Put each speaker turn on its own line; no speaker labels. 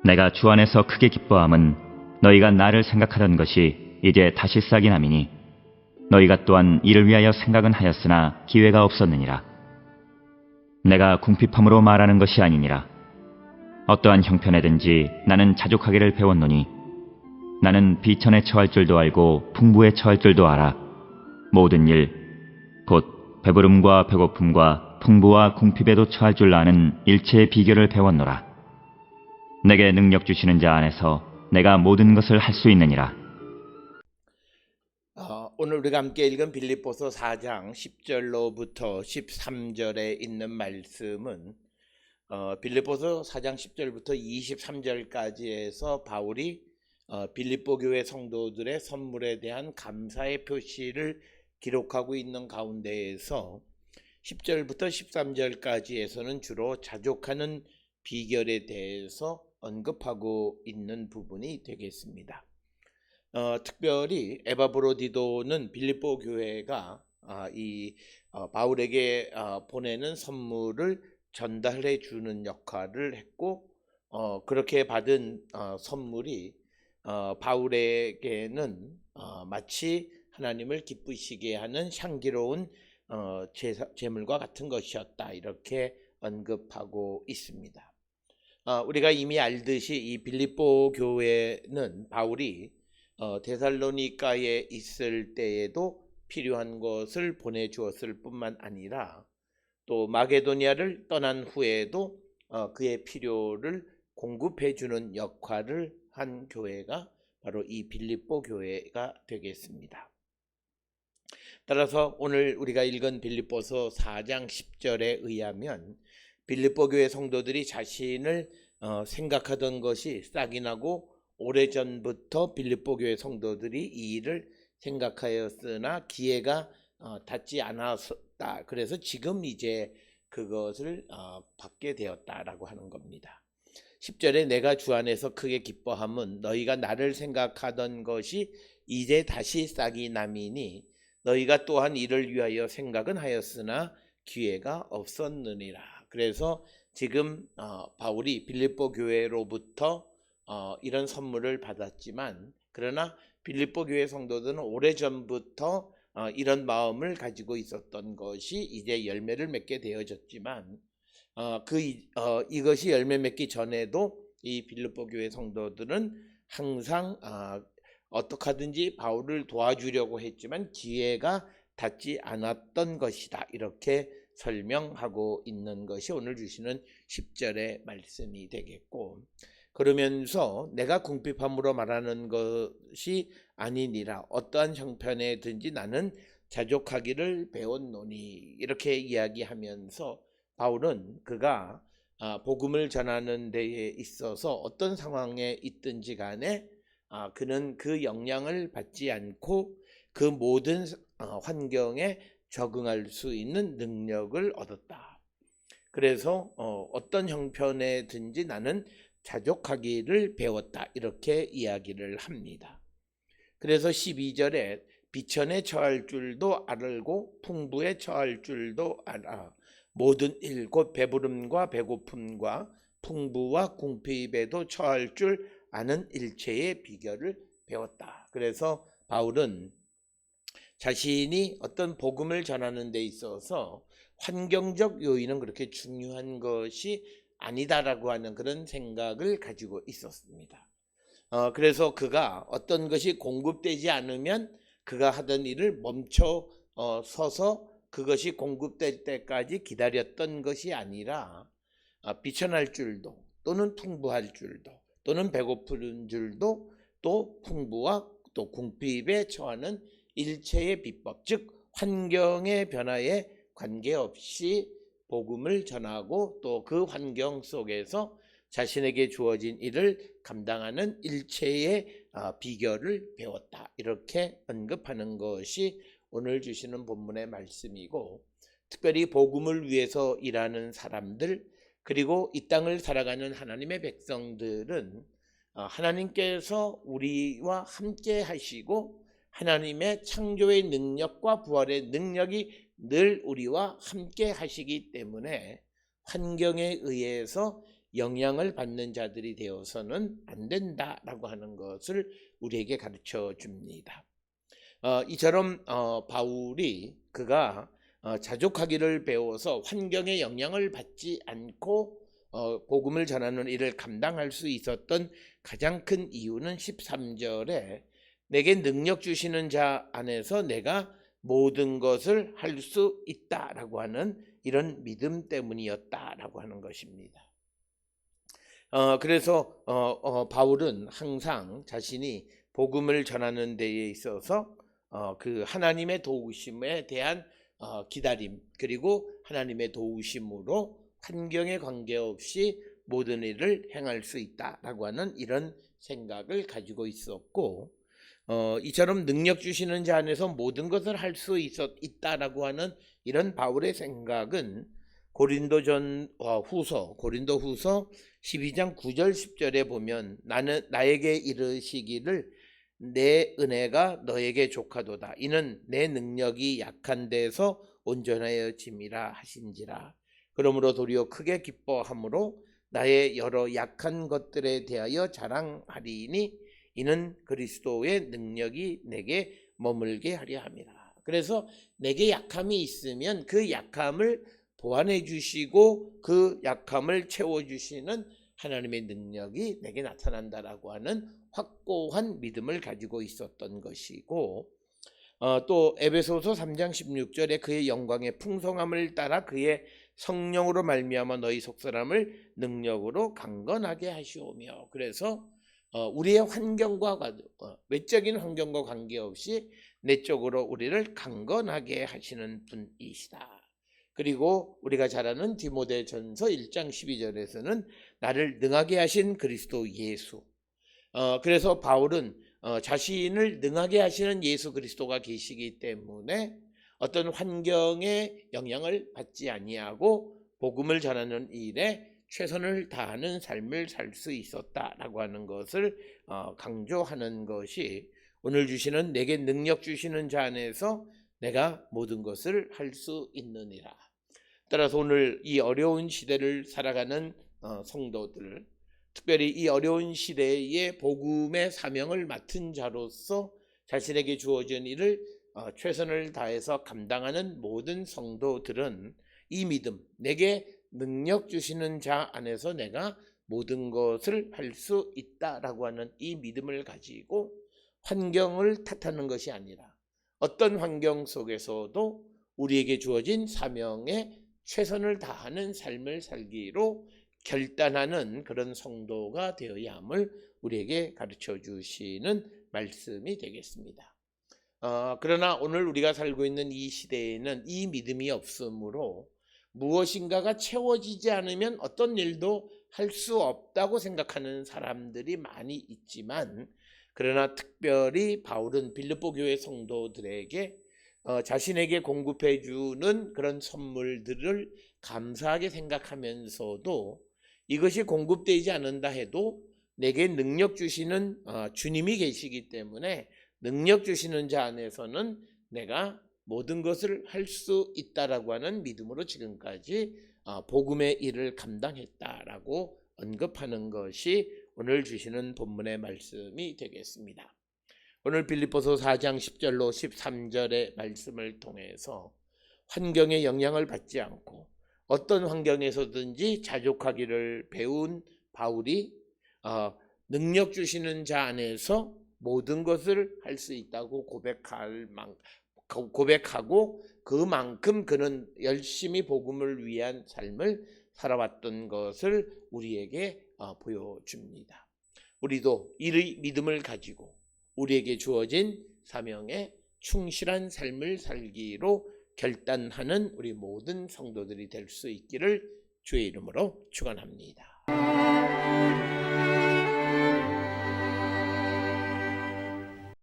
내가 주 안에서 크게 기뻐함은 너희가 나를 생각하던 것이 이제 다시 싹이 남이니 너희가 또한 이를 위하여 생각은 하였으나 기회가 없었느니라. 내가 궁핍함으로 말하는 것이 아니니라. 어떠한 형편에든지 나는 자족하기를 배웠노니 나는 비천에 처할 줄도 알고 풍부에 처할 줄도 알아. 모든 일, 곧 배부름과 배고픔과 풍부와 궁핍에도 처할 줄 아는 일체의 비결을 배웠노라. 내게 능력 주시는 자 안에서 내가 모든 것을 할 수 있느니라.
오늘 우리가 함께 읽은 빌립보서 4장 10절로부터 13절에 있는 말씀은 빌립보서 4장 10절부터 23절까지에서 바울이 빌립보 교회 성도들의 선물에 대한 감사의 표시를 기록하고 있는 가운데에서 10절부터 13절까지에서는 주로 자족하는 비결에 대해서 언급하고 있는 부분이 되겠습니다. 특별히 에바브로디도는 빌립보 교회가 바울에게 보내는 선물을 전달해 주는 역할을 했고 그렇게 받은 선물이 바울에게는 마치 하나님을 기쁘시게 하는 향기로운 제물과 같은 것이었다, 이렇게 언급하고 있습니다. 우리가 이미 알듯이 이 빌립보 교회는 바울이 데살로니가에 있을 때에도 필요한 것을 보내주었을 뿐만 아니라 또 마게도니아를 떠난 후에도 그의 필요를 공급해 주는 역할을 한 교회가 바로 이 빌립보 교회가 되겠습니다. 따라서 오늘 우리가 읽은 빌립보서 4장 10절에 의하면 빌립보 교회 성도들이 자신을 생각하던 것이 싹이 나고 오래전부터 빌립보 교회 성도들이 이 일을 생각하였으나 기회가 닿지 않았다. 그래서 지금 이제 그것을 받게 되었다라고 하는 겁니다. 10절에 내가 주 안에서 크게 기뻐함은 너희가 나를 생각하던 것이 이제 다시 싹이 남이니 너희가 또한 이를 위하여 생각은 하였으나 기회가 없었느니라. 그래서 지금 바울이 빌립보 교회로부터 이런 선물을 받았지만, 그러나 빌립보 교회 성도들은 오래전부터 이런 마음을 가지고 있었던 것이 이제 열매를 맺게 되어졌지만 이것이 열매 맺기 전에도 이 빌립보 교회 성도들은 항상 어떻게 하든지 바울을 도와주려고 했지만 기회가 닿지 않았던 것이다, 이렇게 설명하고 있는 것이 오늘 주시는 10절의 말씀이 되겠고, 그러면서 내가 궁핍함으로 말하는 것이 아니니라. 어떠한 형편에든지 나는 자족하기를 배웠노니, 이렇게 이야기하면서 바울은 그가 복음을 전하는 데에 있어서 어떤 상황에 있든지 간에 그는 그 영향을 받지 않고 그 모든 환경에 적응할 수 있는 능력을 얻었다. 그래서 어떤 형편에든지 나는 자족하기를 배웠다, 이렇게 이야기를 합니다. 그래서 12절에 비천에 처할 줄도 알고 풍부에 처할 줄도 알아. 모든 일, 곧 배부름과 배고픔과 풍부와 궁핍에도 처할 줄 아는 일체의 비결을 배웠다. 그래서 바울은 자신이 어떤 복음을 전하는 데 있어서 환경적 요인은 그렇게 중요한 것이 아니다라고 하는 그런 생각을 가지고 있었습니다. 그래서 그가 어떤 것이 공급되지 않으면 그가 하던 일을 멈춰 서서 그것이 공급될 때까지 기다렸던 것이 아니라 비천할 줄도, 또는 풍부할 줄도, 또는 배고픈 줄도, 또 풍부와 또 궁핍에 처하는 일체의 비법, 즉 환경의 변화에 관계없이 복음을 전하고 또 그 환경 속에서 자신에게 주어진 일을 감당하는 일체의 비결을 배웠다, 이렇게 언급하는 것이 오늘 주시는 본문의 말씀이고, 특별히 복음을 위해서 일하는 사람들, 그리고 이 땅을 살아가는 하나님의 백성들은 하나님께서 우리와 함께 하시고 하나님의 창조의 능력과 부활의 능력이 늘 우리와 함께 하시기 때문에 환경에 의해서 영향을 받는 자들이 되어서는 안 된다라고 하는 것을 우리에게 가르쳐 줍니다. 이처럼 바울이 그가 자족하기를 배워서 환경의 영향을 받지 않고 복음을 전하는 일을 감당할 수 있었던 가장 큰 이유는 13절에 내게 능력 주시는 자 안에서 내가 모든 것을 할 수 있다라고 하는 이런 믿음 때문이었다라고 하는 것입니다. 그래서 바울은 항상 자신이 복음을 전하는 데에 있어서 그 하나님의 도우심에 대한 기다림, 그리고 하나님의 도우심으로 환경에 관계없이 모든 일을 행할 수 있다라고 하는 이런 생각을 가지고 있었고, 이처럼 능력 주시는 자 안에서 모든 것을 할 수 있다라고 하는 이런 바울의 생각은 고린도 후서 12장 9절 10절에 보면 나에게 이르시기를 내 은혜가 너에게 족하도다. 이는 내 능력이 약한 데서 온전하여짐이라 하신지라. 그러므로 도리어 크게 기뻐함으로 나의 여러 약한 것들에 대하여 자랑하리니 이는 그리스도의 능력이 내게 머물게 하려 함이라. 그래서 내게 약함이 있으면 그 약함을 보완해 주시고 그 약함을 채워주시는 하나님의 능력이 내게 나타난다라고 하는 확고한 믿음을 가지고 있었던 것이고, 또 에베소서 3장 16절에 그의 영광의 풍성함을 따라 그의 성령으로 말미암아 너희 속사람을 능력으로 강건하게 하시오며, 그래서 우리의 환경과 외적인 환경과 관계없이 내적으로 우리를 강건하게 하시는 분이시다. 그리고 우리가 잘 아는 디모데전서 1장 12절에서는 나를 능하게 하신 그리스도 예수. 그래서 바울은 자신을 능하게 하시는 예수 그리스도가 계시기 때문에 어떤 환경에 영향을 받지 아니하고 복음을 전하는 일에 최선을 다하는 삶을 살 수 있었다라고 하는 것을 강조하는 것이 오늘 주시는 내게 능력 주시는 자 안에서 내가 모든 것을 할 수 있느니라. 따라서 오늘 이 어려운 시대를 살아가는 성도들, 특별히 이 어려운 시대에 복음의 사명을 맡은 자로서 자신에게 주어진 일을 최선을 다해서 감당하는 모든 성도들은 이 믿음, 내게 능력 주시는 자 안에서 내가 모든 것을 할 수 있다라고 하는 이 믿음을 가지고 환경을 탓하는 것이 아니라 어떤 환경 속에서도 우리에게 주어진 사명에 최선을 다하는 삶을 살기로 결단하는 그런 성도가 되어야 함을 우리에게 가르쳐 주시는 말씀이 되겠습니다. 그러나 오늘 우리가 살고 있는 이 시대에는 이 믿음이 없으므로 무엇인가가 채워지지 않으면 어떤 일도 할 수 없다고 생각하는 사람들이 많이 있지만, 그러나 특별히 바울은 빌립보 교회 성도들에게 자신에게 공급해 주는 그런 선물들을 감사하게 생각하면서도 이것이 공급되지 않는다 해도 내게 능력 주시는 주님이 계시기 때문에 능력 주시는 자 안에서는 내가 모든 것을 할 수 있다라고 하는 믿음으로 지금까지 복음의 일을 감당했다라고 언급하는 것이 오늘 주시는 본문의 말씀이 되겠습니다. 오늘 빌립보서 4장 10절로 13절의 말씀을 통해서 환경의 영향을 받지 않고 어떤 환경에서든지 자족하기를 배운 바울이 능력 주시는 자 안에서 모든 것을 할 수 있다고 고백하고 그만큼 그는 열심히 복음을 위한 삶을 살아왔던 것을 우리에게 보여줍니다. 우리도 이 믿음을 가지고 우리에게 주어진 사명에 충실한 삶을 살기로 결단하는 우리 모든 성도들이 될 수 있기를 주의 이름으로 축원합니다.